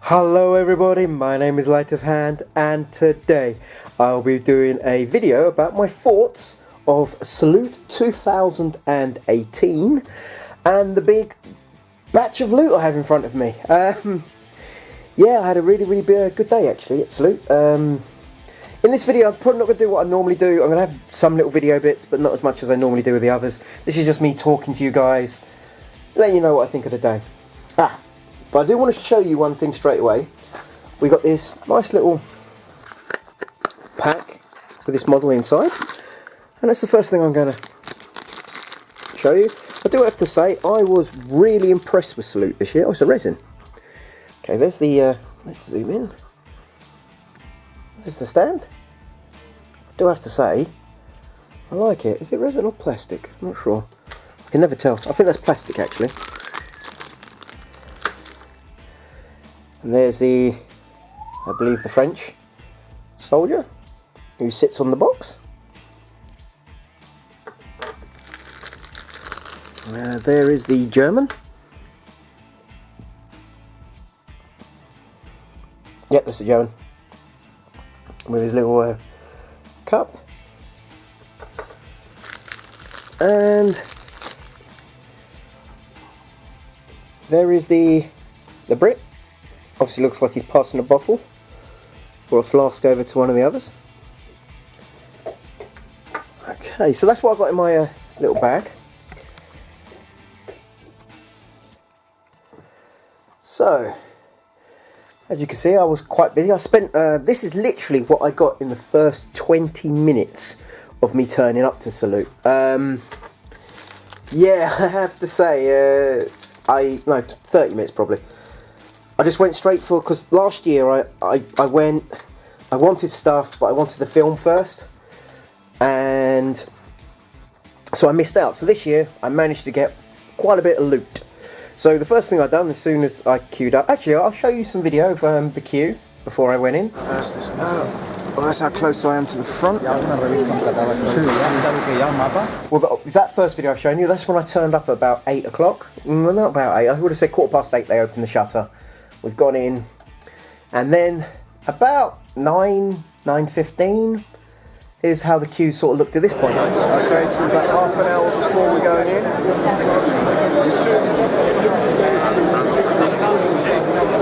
Hello everybody, my name is Light of Hand and today I'll be doing a video about my thoughts of Salute 2018 and the big batch of loot I have in front of me. Yeah, I had a really good day actually at Salute. In this video I'm probably not going to do what I normally do. I'm going to have some little video bits but not as much as I normally do with the others. This is just me talking to you guys, letting you know what I think of the day. But I do want to show you one thing straight away. We got this nice little pack with this model inside, and that's the first thing I'm going to show you. I do have to say I was really impressed with Salute this year. Oh, it's a resin. Okay, there's the let's zoom in. There's the stand. I do have to say I like it. Is it resin or plastic? I'm not sure. I can never tell. I think that's plastic actually. And there's the, I believe, the French soldier who sits on the box. There is the German. Yep, that's the German with his little cup. And there is the Brit. Obviously looks like he's passing a bottle or a flask over to one of the others. Okay, so that's what I've got in my little bag. So, as you can see, I was quite busy. I spent, this is literally what I got in the first 20 minutes of me turning up to Salute. Yeah, I have to say, no, 30 minutes probably. I just went straight for, because last year I wanted stuff, but I wanted the film first, and so I missed out. So this year I managed to get quite a bit of loot. So the first thing I done as soon as I queued up, actually I'll show you some video of the queue before I went in. That's this. Well, that's how close I am to the front. Well, that first video I've shown you, that's when I turned up at about 8 o'clock. Well, not about 8, I would have said 8:15 they opened the shutter. We've gone in, and then about 9:15 is how the queue sort of looked at this point. Okay, so about half an hour before we're going in.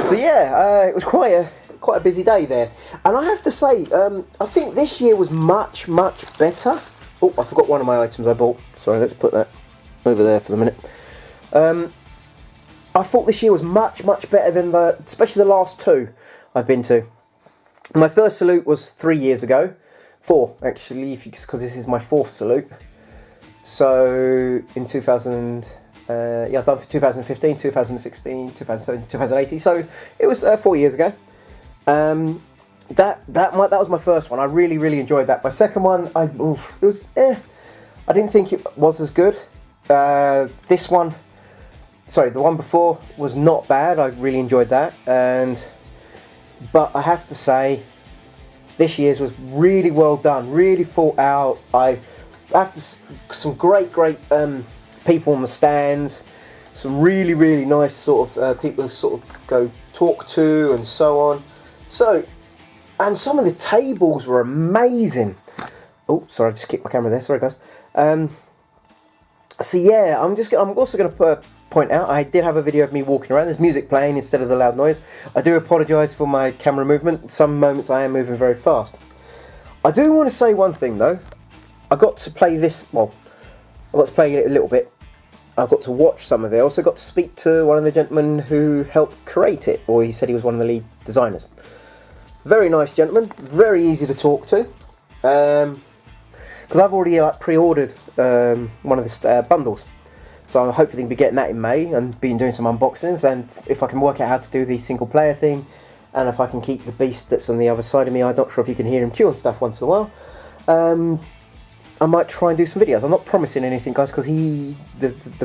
So yeah, it was quite a busy day there, and I have to say, I think this year was much better. Oh, I forgot one of my items I bought. Sorry, let's put that over there for the minute. I thought this year was much better than especially the last two I've been to. My first Salute was 3 years ago. 4 actually, because this is my 4th Salute. So in 2000, yeah, I've done for 2015, 2016, 2017, 2018. So it was 4 years ago. That was my first one. I really enjoyed that. My second one, it was I didn't think it was as good. This one. Sorry, the one before was not bad. I really enjoyed that, but I have to say, this year's was really well done, really thought out. I have some great people on the stands, some really nice sort of people to sort of go talk to and so on. So, and some of the tables were amazing. Oh, sorry, I just kicked my camera there. Sorry, guys. So yeah, I'm also going to point out, I did have a video of me walking around. There's music playing instead of the loud noise. I do apologise for my camera movement. Some moments I am moving very fast. I do want to say one thing though. I got to play this, well, I got to play it a little bit. I got to watch some of it. I also got to speak to one of the gentlemen who helped create it, or he said he was one of the lead designers. Very nice gentleman, very easy to talk to. Because I've already pre-ordered one of the bundles. So I'm hopefully going to be getting that in May and been doing some unboxings, and if I can work out how to do the single player thing, and if I can keep the beast that's on the other side of me, I'm not sure if you can hear him chew on stuff once in a while, I might try and do some videos. I'm not promising anything, guys, because the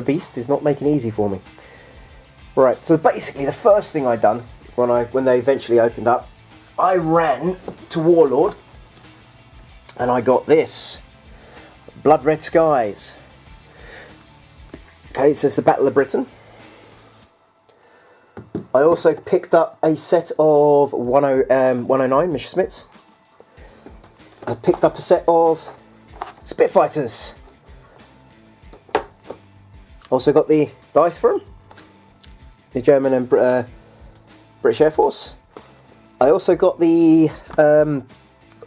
beast is not making it easy for me. Right, so basically the first thing I done when they eventually opened up, I ran to Warlord and I got this Blood Red Skies. Okay, it says the Battle of Britain. I also picked up a set of 109 Messerschmitts. I picked up a set of Spitfighters. Also got the dice for them, the German and British Air Force. I also got the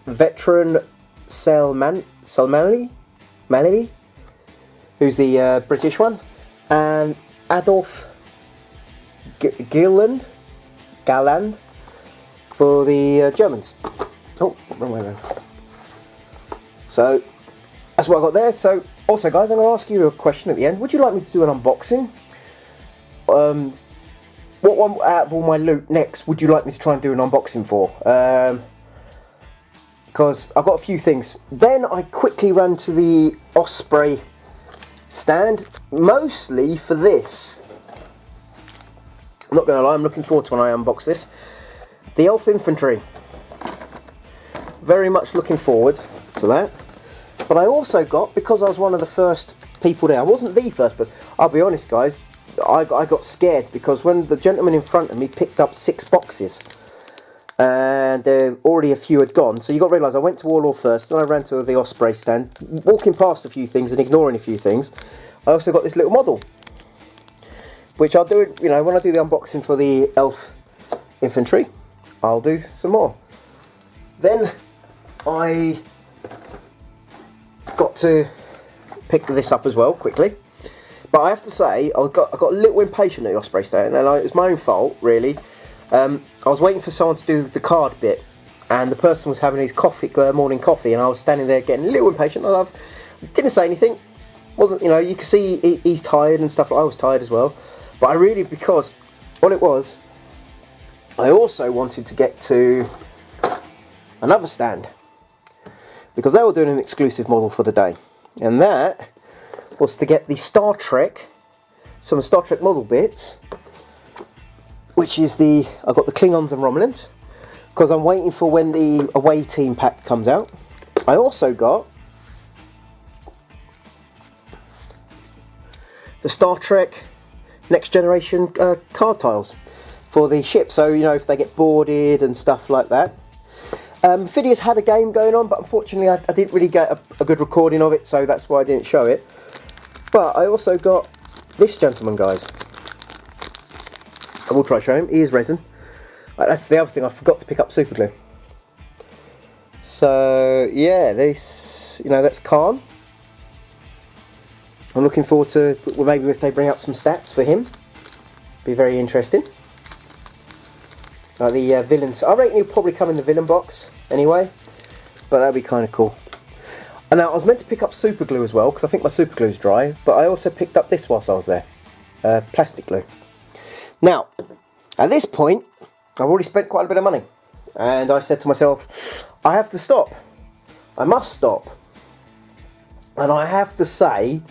veteran Salmali, who's the British one, and Adolf Galland for the Germans. Oh, wrong way around. So that's what I got there. So also, guys, I'm going to ask you a question at the end. Would you like me to do an unboxing? What one out of all my loot next would you like me to try and do an unboxing for? Because I've got a few things. Then I quickly ran to the Osprey stand, mostly for this. I'm not going to lie, I'm looking forward to when I unbox this. The Elf Infantry. Very much looking forward to that. But I also got, because I was one of the first people there, I wasn't the first, but I'll be honest, guys, I got scared because when the gentleman in front of me picked up 6 boxes and already a few had gone, so you got to realise I went to Warlord first, then I ran to the Osprey stand, walking past a few things and ignoring a few things. I also got this little model, which I'll do, you know, when I do the unboxing for the Elf Infantry, I'll do some more. Then I got to pick this up as well quickly, but I have to say I got a little impatient at the Osprey stand, and it was my own fault really. I was waiting for someone to do the card bit, and the person was having his morning coffee, and I was standing there getting a little impatient. And I didn't say anything. Wasn't, you know, you could see he's tired and stuff. I was tired as well, but I really, because all it was, I also wanted to get to another stand because they were doing an exclusive model for the day, and that was to get the Star Trek, some Star Trek model bits, which is I've got the Klingons and Romulans, because I'm waiting for when the away team pack comes out. I also got the Star Trek Next Generation card tiles for the ship, so you know, if they get boarded and stuff like that. Phidias had a game going on, but unfortunately I didn't really get a good recording of it, so that's why I didn't show it. But I also got this gentleman, guys. I will try to show him. He is resin. That's the other thing, I forgot to pick up super glue. So yeah, this, you know, that's Khan. I'm looking forward to, well, maybe if they bring out some stats for him, be very interesting. Like the villains, I reckon he'll probably come in the villain box anyway, but that'd be kind of cool. And now I was meant to pick up super glue as well, because I think my super glue's dry, but I also picked up this whilst I was there, plastic glue. Now, at this point, I've already spent quite a bit of money, and I said to myself, I have to stop. I must stop. And I have to say,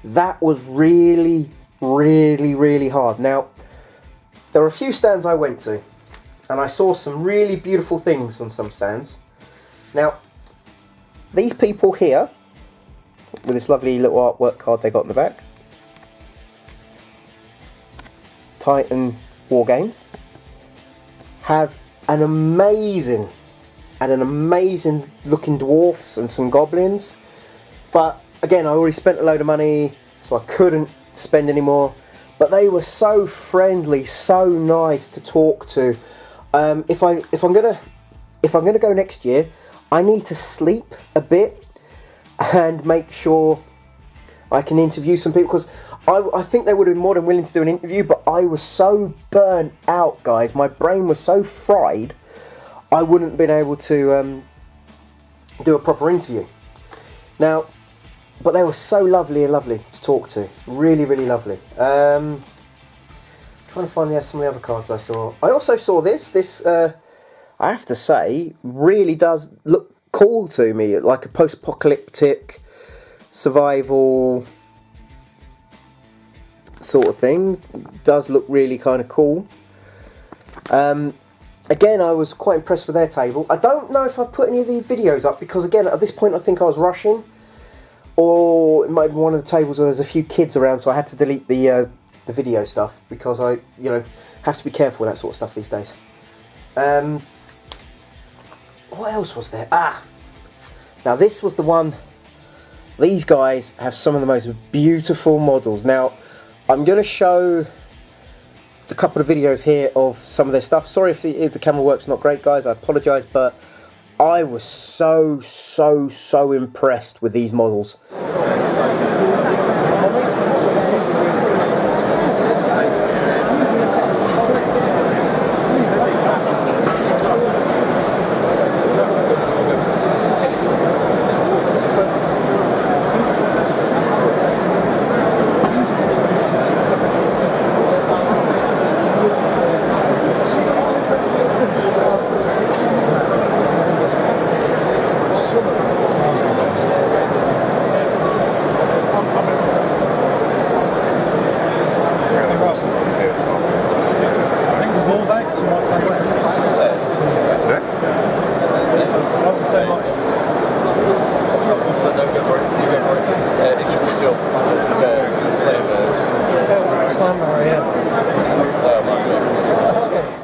that was really, really, really hard. Now, there were a few stands I went to, and I saw some really beautiful things on some stands. Now, these people here, with this lovely little artwork card they got in the back, Titan War Games, have an amazing looking dwarfs and some goblins. But again, I already spent a load of money, so I couldn't spend any more. But they were so friendly, so nice to talk to. If I'm gonna go next year, I need to sleep a bit and make sure I can interview some people, because I think they would have been more than willing to do an interview, but I was so burnt out, guys. My brain was so fried, I wouldn't have been able to do a proper interview. Now, but they were so lovely and lovely to talk to. Really, really lovely. Trying to find some of the other cards I saw. I also saw this. This, I have to say, really does look cool to me. Like a post-apocalyptic survival sort of thing. Does look really kind of cool. Again, I was quite impressed with their table. I don't know if I've put any of the videos up, because again, at this point I think I was rushing, or it might be one of the tables where there's a few kids around, so I had to delete the video stuff, because I, you know, Have to be careful with that sort of stuff these days. What else was there? Now this was the one. These guys have some of the most beautiful models. Now I'm going to show a couple of videos here of some of their stuff. Sorry if the camera work's not great, guys. I apologise, but I was so impressed with these models.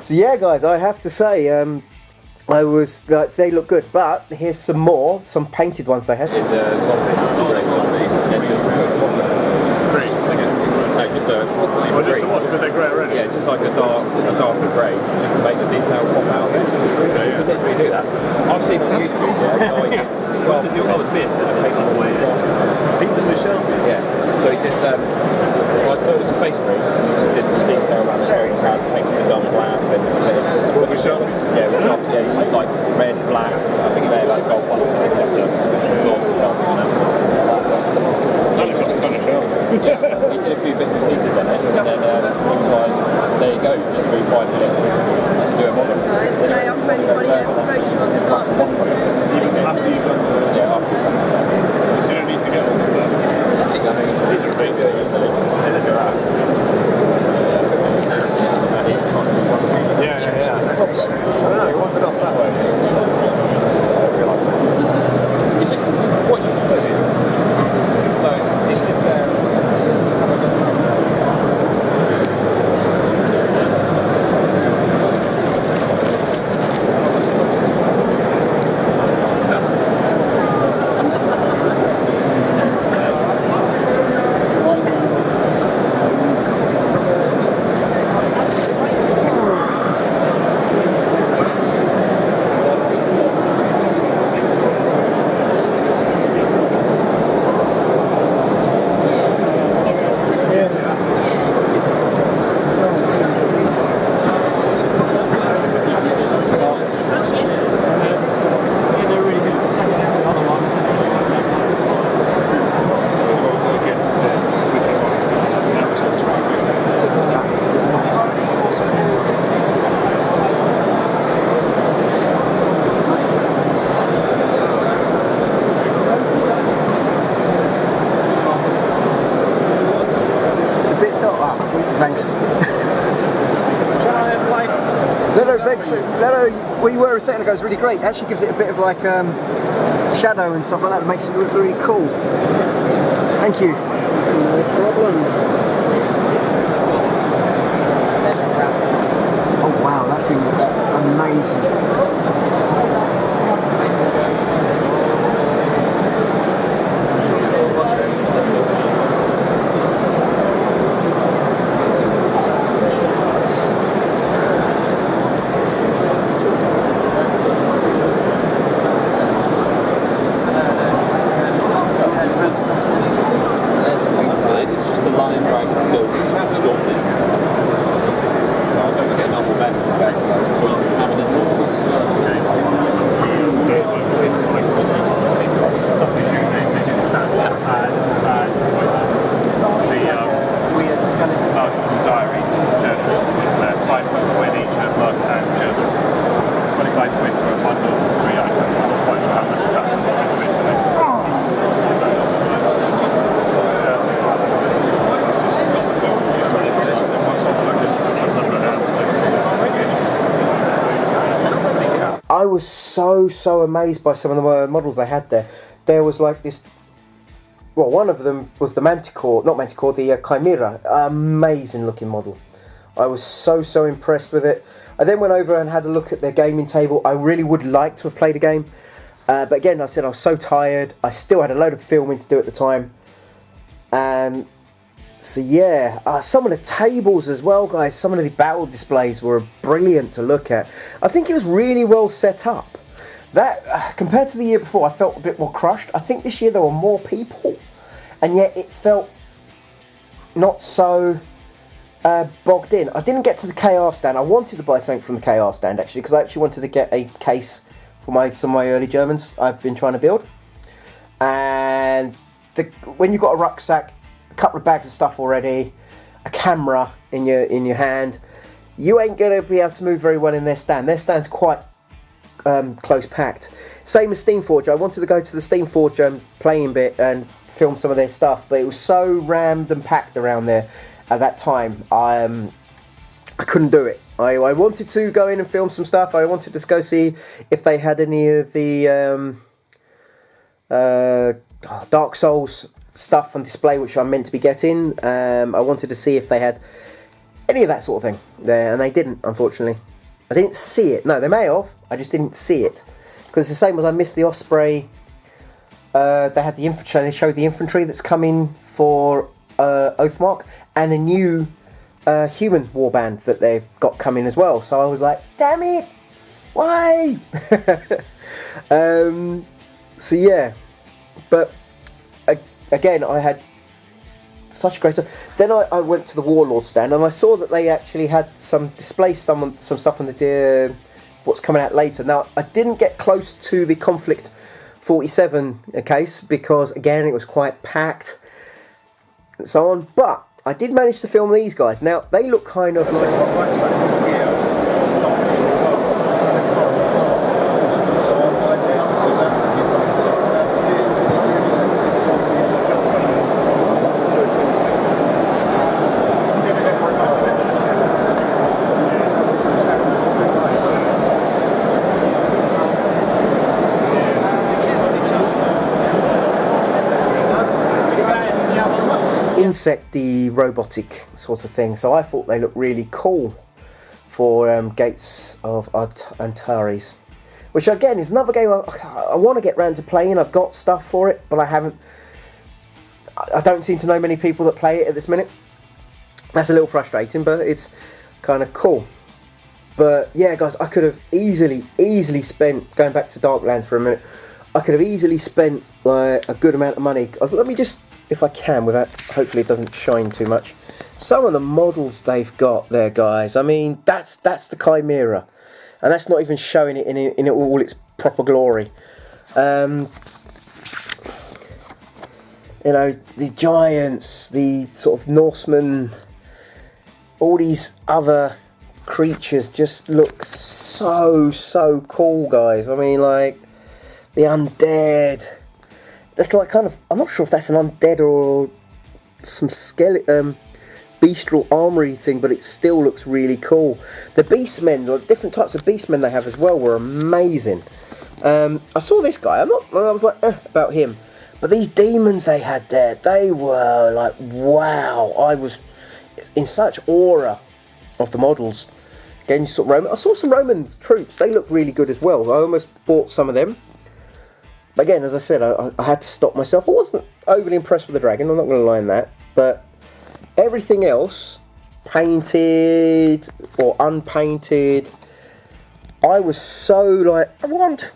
So yeah, guys, I have to say, I was like, they look good, but here's some more, some painted ones they had. Just the wash, but they're grey already. Yeah, it's just like a darker grey, just to make the details pop out. You could literally do that. I've seen on YouTube, Does your colours bits and paint them away? Paint them with Sharpie? Yeah. So he just, like, so it was a space green, just did some detail around the cherry crab, painted the dumb black, and With Sharpies? yeah, with Sharpie, yeah, he used like red, black, I think they're like gold ones, so they've got lots of Sharpies on them. Yeah, he did a few bits and pieces on it, and then he was like, there you go, literally 5 minutes to do a model. Can I offer anybody a photo of this art? After you've done the... Yeah, after. So you don't need to get all the stuff. I think these are pretty good, easily. And then they're out. Yeah. I don't know, you want it off that way. It's just what you should do is, so it's just Thanks. No, thanks. No, what you were a second ago is really great. It actually gives it a bit of like shadow and stuff like that. It makes it look really cool. Thank you. No problem. Oh wow, that thing looks amazing. I was so amazed by some of the models they had there. There was like this, well, one of them was the Manticore, not Manticore, the Chimera. Amazing looking model. I was so impressed with it. I then went over and had a look at their gaming table. I really would like to have played a game. But again, I said I was so tired. I still had a load of filming to do at the time. And so yeah, some of the tables as well, guys. Some of the battle displays were brilliant to look at. I think it was really well set up. That compared to the year before, I felt a bit more crushed. I think this year there were more people, and yet it felt not so bogged in. I didn't get to the KR stand. I wanted to buy something from the KR stand actually, because I actually wanted to get a case for some of my early Germans I've been trying to build. And when you've got a rucksack, a couple of bags of stuff already, a camera in your hand, you ain't gonna be able to move very well in their stand. Their stand's quite close packed. Same as Steamforge. I wanted to go to the Steamforge playing bit and film some of their stuff, but it was so rammed and packed around there at that time. I couldn't do it. I wanted to go in and film some stuff. I wanted to go see if they had any of the Dark Souls stuff on display, which I'm meant to be getting. I wanted to see if they had any of that sort of thing there, and they didn't, unfortunately. I didn't see it. No, they may have. I just didn't see it. Because it's the same as I missed the Osprey. They had the infantry. They showed the infantry that's coming for Oathmark, and a new human warband that they've got coming as well. So I was like, damn it! Why? So yeah. But again, I had such a great time. Then I went to the Warlord stand, and I saw that they actually had some display some stuff on the what's coming out later. Now, I didn't get close to the Conflict 47 case because again it was quite packed and so on, but I did manage to film these guys. Now they look kind of like insecty robotic sort of thing, so I thought they looked really cool for Gates of Antares, which again is another game I want to get round to playing. I've got stuff for it, but I don't seem to know many people that play it at this minute. That's a little frustrating, but it's kind of cool. But yeah, guys, I could have easily spent, going back to Darklands for a minute, I could have easily spent like a good amount of money. Let me just, if I can, without, hopefully it doesn't shine too much. Some of the models they've got there, guys. I mean, that's the Chimera, and that's not even showing it in all its proper glory. You know, the giants, the sort of Norsemen, all these other creatures just look so cool, guys. I mean, like the undead. That's like kind of, I'm not sure if that's an undead or some skeleton, bestial armory thing, but it still looks really cool. The beastmen, like different types of beastmen they have as well, were amazing. I saw this guy. I was like about him, but these demons they had there, they were like, wow. I was in such awe of the models. Again, you saw Roman. I saw some Roman troops. They look really good as well. I almost bought some of them. But again, as I said, I had to stop myself. I wasn't overly impressed with the dragon, I'm not going to lie on that. But everything else, painted or unpainted, I was so like, I want,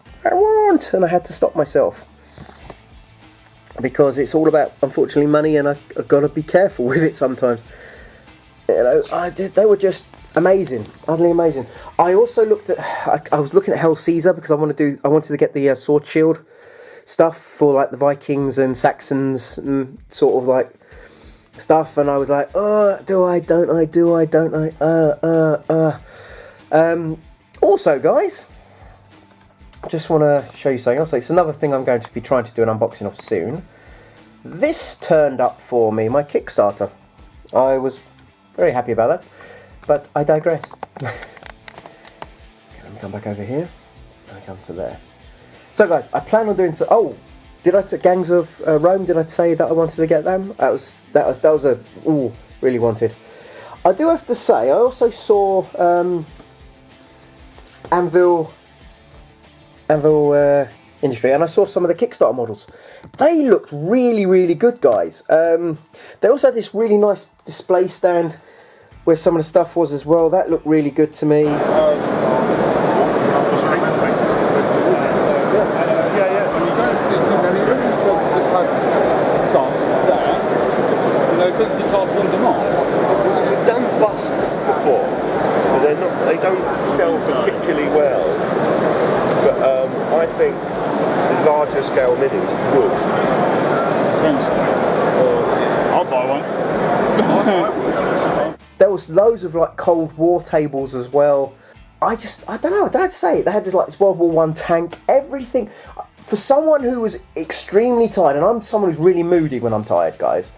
and I had to stop myself. Because it's all about, unfortunately, money, and I've got to be careful with it sometimes. You know, they were just amazing, utterly amazing. I also looked at, I was looking at Hell Caesar because I wanted to get the sword shield stuff for like the Vikings and Saxons and sort of like stuff, and I was like, oh, do I, don't I? Also, guys, I just want to show you something else. It's another thing I'm going to be trying to do an unboxing of soon. This turned up for me, my Kickstarter. I was very happy about that, but I digress. Okay, let me come back over here. I come to there. So, guys, I plan on doing so. Oh, did I Gangs of Rome? Did I say that I wanted to get them? That was a really wanted. I do have to say, I also saw Anvil Industry, and I saw some of the Kickstarter models. They looked really, really good, guys. They also had this really nice display stand where some of the stuff was as well. That looked really good to me. Essentially cast on demand. We've done busts before, but they don't sell particularly well. But I think the larger scale minis would. I'll buy one. There was loads of like Cold War tables as well. I don't know, I don't have to say it. They had this like this World War One tank, everything. For someone who was extremely tired, and I'm someone who's really moody when I'm tired, guys,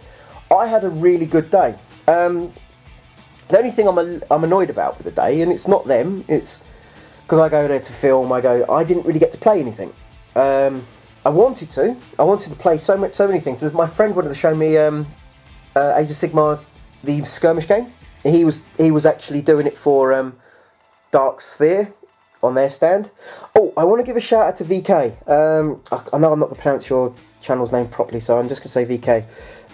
I had a really good day. The only thing I'm annoyed about with the day, and it's not them, it's because I go there to film. I didn't really get to play anything. I wanted to play so many things. My friend wanted to show me Age of Sigmar, the skirmish game. He was actually doing it for Dark Sphere on their stand. Oh, I want to give a shout out to VK. I know I'm not going to pronounce your channel's name properly, so I'm just going to say VK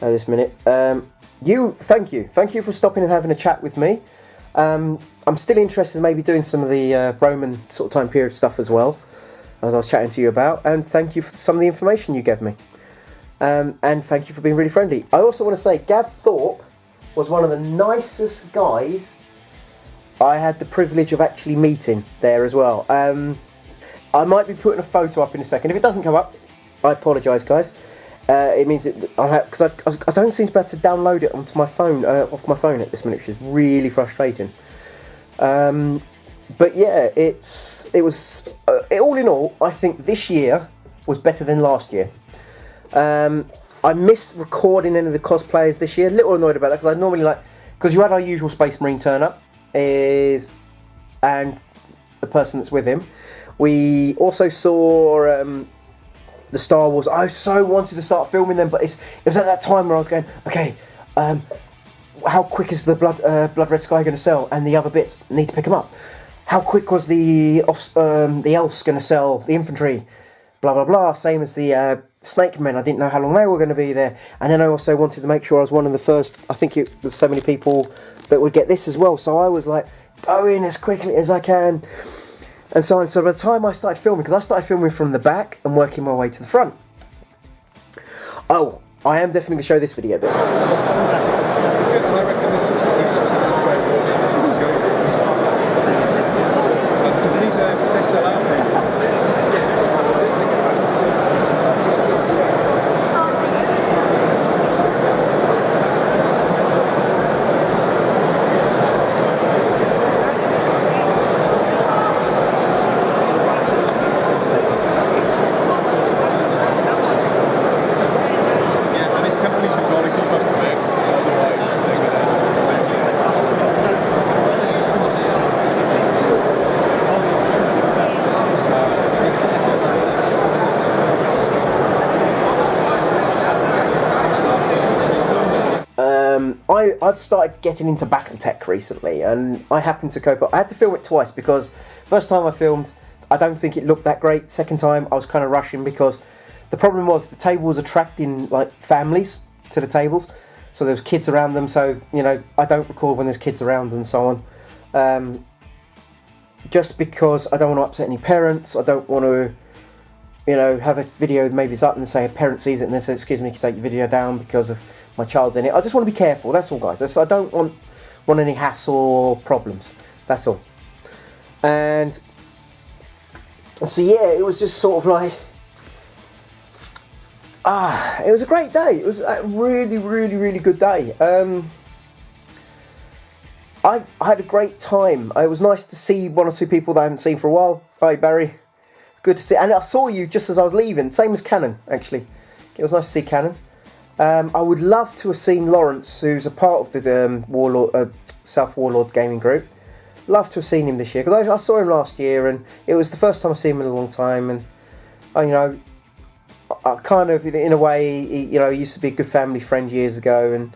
this minute. Thank you for stopping and having a chat with me. I'm still interested in maybe doing some of the Roman sort of time period stuff as well, as I was chatting to you about, and thank you for some of the information you gave me. And thank you for being really friendly. I also want to say Gav Thorpe was one of the nicest guys I had the privilege of actually meeting there as well. I might be putting a photo up in a second. If it doesn't come up, I apologise, guys. It means because I don't seem to be able to download it onto my phone, off my phone at this minute, which is really frustrating. But yeah, it was all in all, I think this year was better than last year. I missed recording any of the cosplayers this year. A little annoyed about that because I normally because you had our usual Space Marine turn up and the person that's with him. We also saw the Star Wars. I so wanted to start filming them, but it was at that time where I was going, okay, how quick is the Blood Red Sky going to sell, and the other bits need to pick them up. How quick was the elves going to sell, the infantry, blah blah blah. Same as the Snake Men. I didn't know how long they were going to be there, and then I also wanted to make sure I was one of the first. I think it was so many people that would get this as well. So I was like going as quickly as I can. And so on. So by the time I started filming, because I started filming from the back and working my way to the front. Oh, I am definitely going to show this video a bit. It's good, and I reckon this is what these sorts of great because these are SLR people. I've started getting into BattleTech recently, and I happened to cope up. I had to film it twice because first time I filmed, I don't think it looked that great. Second time, I was kind of rushing because the problem was the table was attracting like families to the tables, so there was kids around them. So I don't record when there's kids around and so on, just because I don't want to upset any parents. I don't want to, have a video maybe it's up and say a parent sees it and they say, "Excuse me, can you take your video down because of my child's in it." I just want to be careful. That's all, guys. I don't want any hassle or problems. That's all. And so yeah, it was just sort of like it was a great day. It was a really, really, really good day. I had a great time. It was nice to see one or two people that I haven't seen for a while. Hi, Barry. Good to see. And I saw you just as I was leaving. Same as Cannon, actually. It was nice to see Cannon. I would love to have seen Lawrence, who's a part of the South Warlord gaming group. Love to have seen him this year because I saw him last year, and it was the first time I seen him in a long time. And I kind of, in a way, he used to be a good family friend years ago, and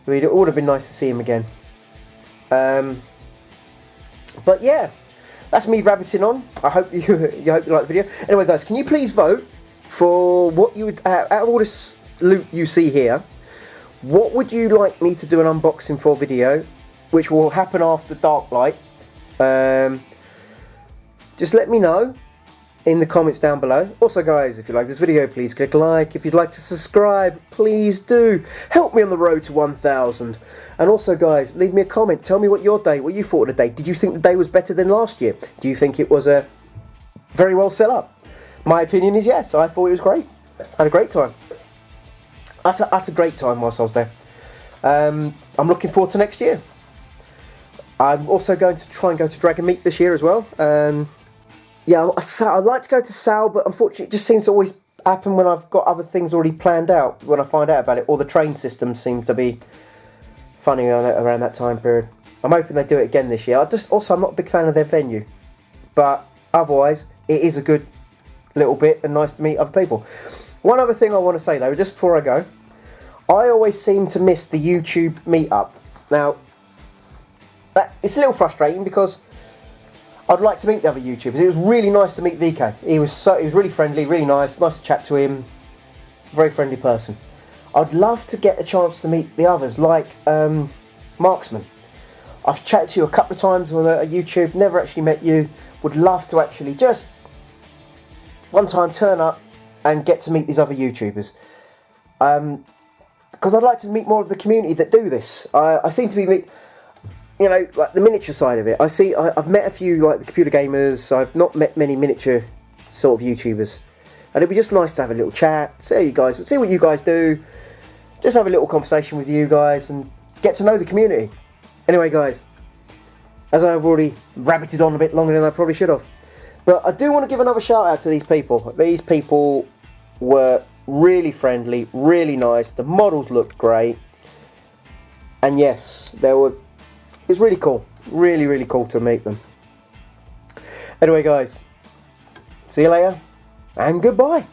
it would have been nice to see him again. But yeah, that's me rabbiting on. I hope you like the video. Anyway, guys, can you please vote for what you would out of all this loot you see here? What would you like me to do an unboxing for video, which will happen after Darklight? Just let me know in the comments down below. Also, guys, if you like this video, please click like. If you'd like to subscribe, please do. Help me on the road to 1,000. And also, guys, leave me a comment. Tell me what you thought of the day. Did you think the day was better than last year? Do you think it was a very well set up? My opinion is yes. I thought it was great. Had a great time. That's a great time whilst I was there. I'm looking forward to next year. I'm also going to try and go to Dragon Meet this year as well. Yeah, I'd like to go to Sal, but unfortunately it just seems to always happen when I've got other things already planned out, when I find out about it, or the train systems seem to be funny around that time period. I'm hoping they do it again this year. I'm not a big fan of their venue, but otherwise it is a good little bit and nice to meet other people. One other thing I want to say though, just before I go, I always seem to miss the YouTube meetup. Now, it's a little frustrating because I'd like to meet the other YouTubers. It was really nice to meet VK. He was really friendly, really nice to chat to him. Very friendly person. I'd love to get a chance to meet the others, like Marksman. I've chatted to you a couple of times on a YouTube, never actually met you. Would love to actually just one time turn up and get to meet these other YouTubers. Because I'd like to meet more of the community that do this. I seem to be you know, like the miniature side of it. I've met a few, like the computer gamers. I've not met many miniature sort of YouTubers, and it'd be just nice to have a little chat, see what you guys do, just have a little conversation with you guys, and get to know the community. Anyway, guys, as I've already rabbited on a bit longer than I probably should have, but I do want to give another shout out to these people. These people were really friendly, really nice. The models looked great, and yes, it's really cool. Really, really cool to meet them. Anyway, guys, see you later, and goodbye.